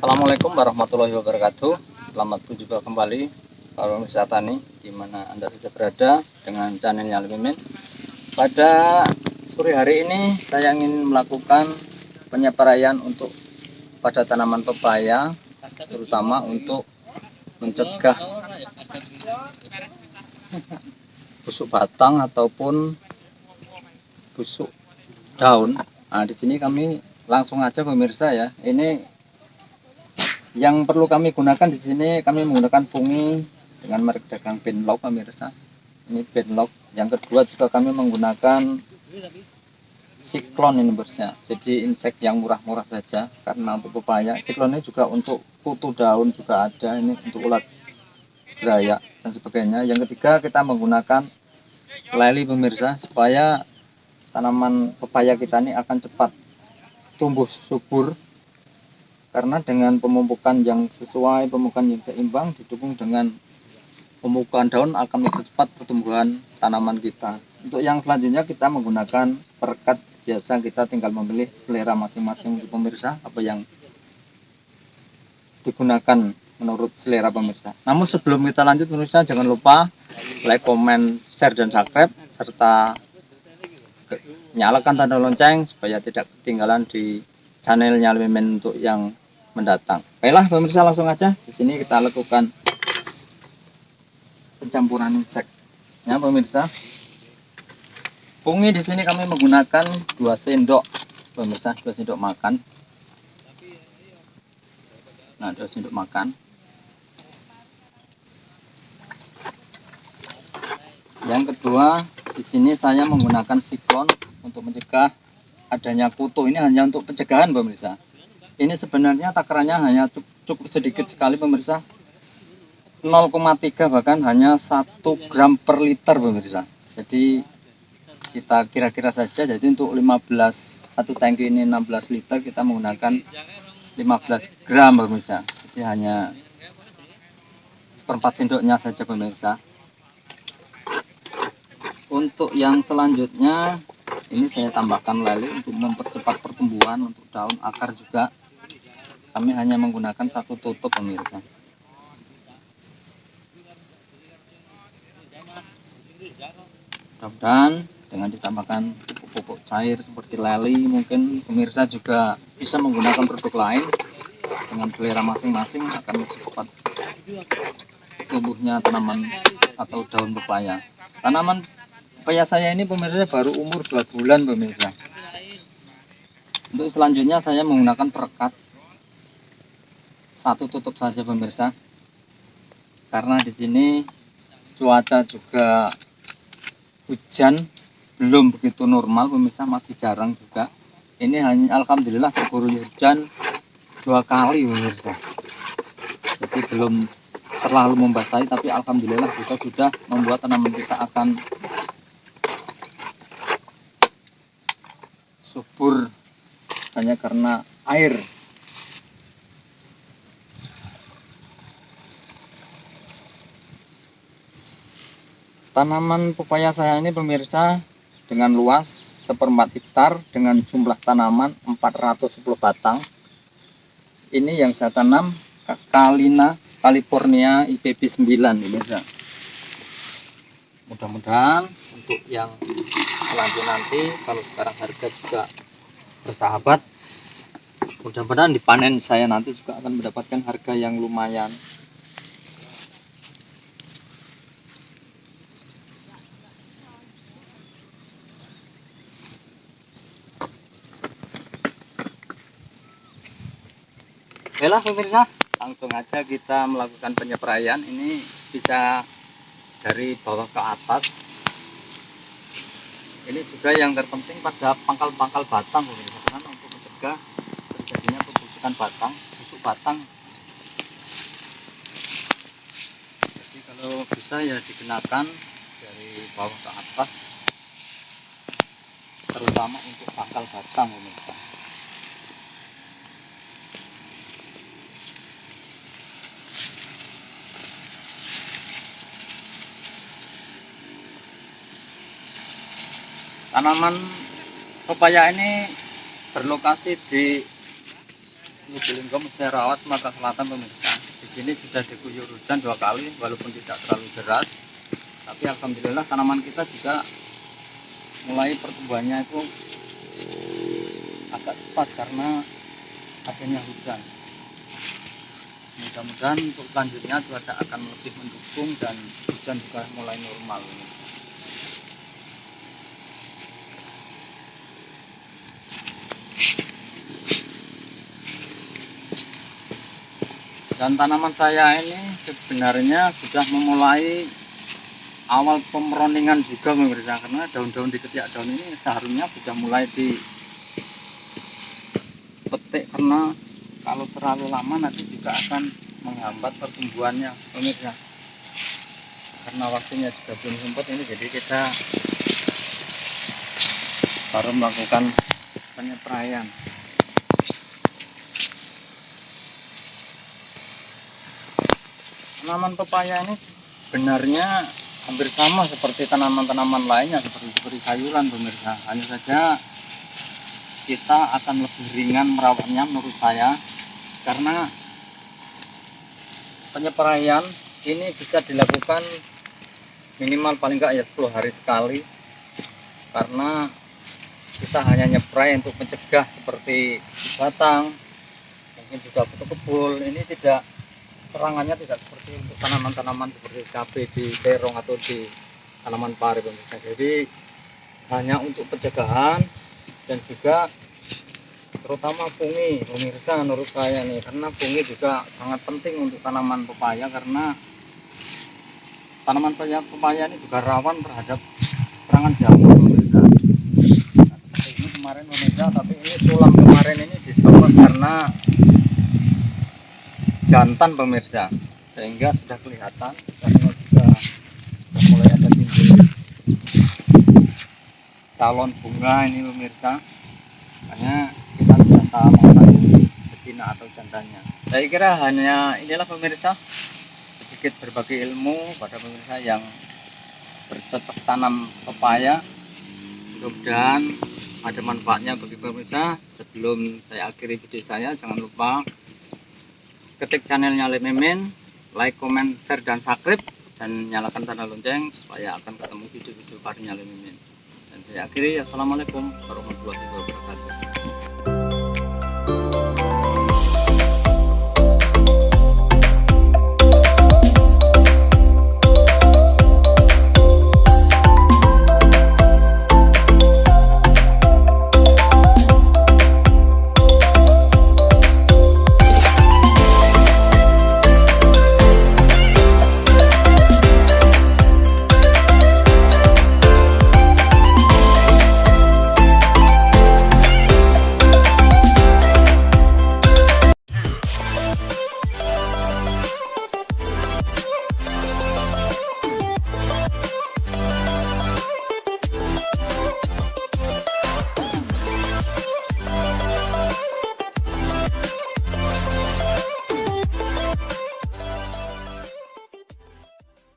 Assalamualaikum warahmatullahi wabarakatuh. Selamat berjumpa kembali para pemirsa tani di mana Anda saja berada dengan channelnya Mimin. Pada sore hari ini saya ingin melakukan penyepraian untuk pada tanaman pepaya, terutama untuk mencegah busuk batang ataupun busuk daun. Nah, di sini kami langsung aja pemirsa ya. Ini yang perlu kami gunakan di sini, kami menggunakan fungi dengan merek dagang Benlock pemirsa. Ini Benlock. Yang kedua juga kami menggunakan siklon ini pemirsa. Jadi insek yang murah-murah saja karena untuk pepaya. Siklon ini juga untuk kutu daun juga ada, ini untuk ulat gerayak dan sebagainya. Yang ketiga kita menggunakan leli pemirsa supaya tanaman pepaya kita ini akan cepat tumbuh subur. Karena dengan pemupukan yang sesuai, pemupukan yang seimbang didukung dengan pemupukan daun akan lebih cepat pertumbuhan tanaman kita. Untuk yang selanjutnya kita menggunakan perekat. Biasa kita tinggal memilih selera masing-masing pemirsa apa yang digunakan menurut selera pemirsa. Namun sebelum kita lanjut pemirsa, jangan lupa like, komen, share dan subscribe serta nyalakan tanda lonceng supaya tidak ketinggalan di channelnya Mimin untuk yang mendatang. Baiklah pemirsa, langsung aja di sini kita lakukan pencampuran insek. Ya pemirsa, fungi di sini kami menggunakan 2 sendok pemirsa, 2 sendok makan. Nah, 2 sendok makan. Yang kedua, di sini saya menggunakan siklon untuk mencegah adanya kutu. Ini hanya untuk pencegahan pemirsa. Ini sebenarnya takarannya hanya cukup sedikit sekali pemirsa, 0,3 bahkan hanya 1 gram per liter pemirsa. Jadi kita kira-kira saja, jadi untuk 15 satu tangki ini 16 liter kita menggunakan 15 gram pemirsa. Jadi hanya seperempat sendoknya saja pemirsa. Untuk yang selanjutnya ini saya tambahkan leli untuk mempercepat pertumbuhan untuk daun, akar juga. Kami hanya menggunakan 1 tutup pemirsa. Mudah-mudahan dengan ditambahkan pupuk-pupuk cair seperti leli, mungkin pemirsa juga bisa menggunakan produk lain dengan selera masing-masing akan lebih cepat tumbuhnya tanaman atau daun pepaya. Tanaman pepaya saya ini pemirsa baru umur 2 bulan pemirsa. Untuk selanjutnya saya menggunakan perekat 1 tutup saja pemirsa, karena di sini cuaca juga hujan belum begitu normal pemirsa, masih jarang juga. Ini hanya alhamdulillah diguyur hujan 2 kali pemirsa, jadi belum terlalu membasahi, tapi alhamdulillah juga sudah membuat tanaman kita akan subur hanya karena air. Tanaman pepaya saya ini pemirsa dengan luas 1/4 hektar dengan jumlah tanaman 410 batang. Ini yang saya tanam Kalina California IPB 9 pemirsa. Mudah-mudahan untuk yang selanjutnya nanti, kalau sekarang harga juga bersahabat, mudah-mudahan dipanen saya nanti juga akan mendapatkan harga yang lumayan. Baiklah pemirsa, langsung aja kita melakukan penyepraian. Ini bisa dari bawah ke atas. Ini juga yang terpenting pada pangkal-pangkal batang pemirsa, karena untuk mencegah terjadinya pembusukan batang, busuk batang. Jadi kalau bisa ya digunakan dari bawah ke atas, terutama untuk pangkal batang pemirsa. Tanaman pepaya ini berlokasi di Lubulingga Musyarawat Sumatera Selatan pemirsa. Di sini sudah diguyur hujan 2 kali walaupun tidak terlalu deras. Tapi alhamdulillah tanaman kita juga mulai pertumbuhannya itu agak cepat karena adanya hujan. Mudah-mudahan untuk selanjutnya cuaca akan lebih mendukung dan hujan juga mulai normal. Dan tanaman saya ini sebenarnya sudah memulai awal pemeroningan juga pemirsa, karena daun-daun di ketiak daun ini seharusnya sudah mulai dipetik, karena kalau terlalu lama nanti juga akan menghambat pertumbuhannya pemirsa, karena waktunya juga belum sempat ini, jadi kita baru melakukan penyepraian. Tanaman pepaya ini sebenarnya hampir sama seperti tanaman-tanaman lainnya, seperti sayuran pemirsa. Hanya saja kita akan lebih ringan merawatnya menurut saya, karena penyepraian ini bisa dilakukan minimal paling enggak ya 10 hari sekali, karena kita hanya nyeprai untuk mencegah seperti batang, mungkin juga kebul. Ini tidak, serangannya tidak seperti untuk tanaman-tanaman seperti cabai di terong atau di tanaman pari pemirsa. Jadi hanya untuk pencegahan dan juga terutama fungi pemirsa menurut saya nih, karena fungi juga sangat penting untuk tanaman pepaya, karena tanaman pepaya ini juga rawan terhadap serangan jamur pemirsa. Nah, seperti ini kemarin pemirsa, tapi ini tulang kemarin ini disebut karena jantan pemirsa, sehingga sudah kelihatan karena sudah mulai ada timbul calon bunga ini pemirsa. Makanya kita sudah tahu mana betina atau jantannya. Saya kira hanya inilah pemirsa, sedikit berbagi ilmu pada pemirsa yang bercocok tanam pepaya. Mudah-mudahan ada manfaatnya bagi pemirsa. Sebelum saya akhiri video saya, jangan lupa ketik channelnya Le Mimin, like, comment, share, dan subscribe, dan nyalakan tanda lonceng supaya akan ketemu video-video barunya Le Mimin. Dan saya akhiri, assalamualaikum warahmatullahi wabarakatuh.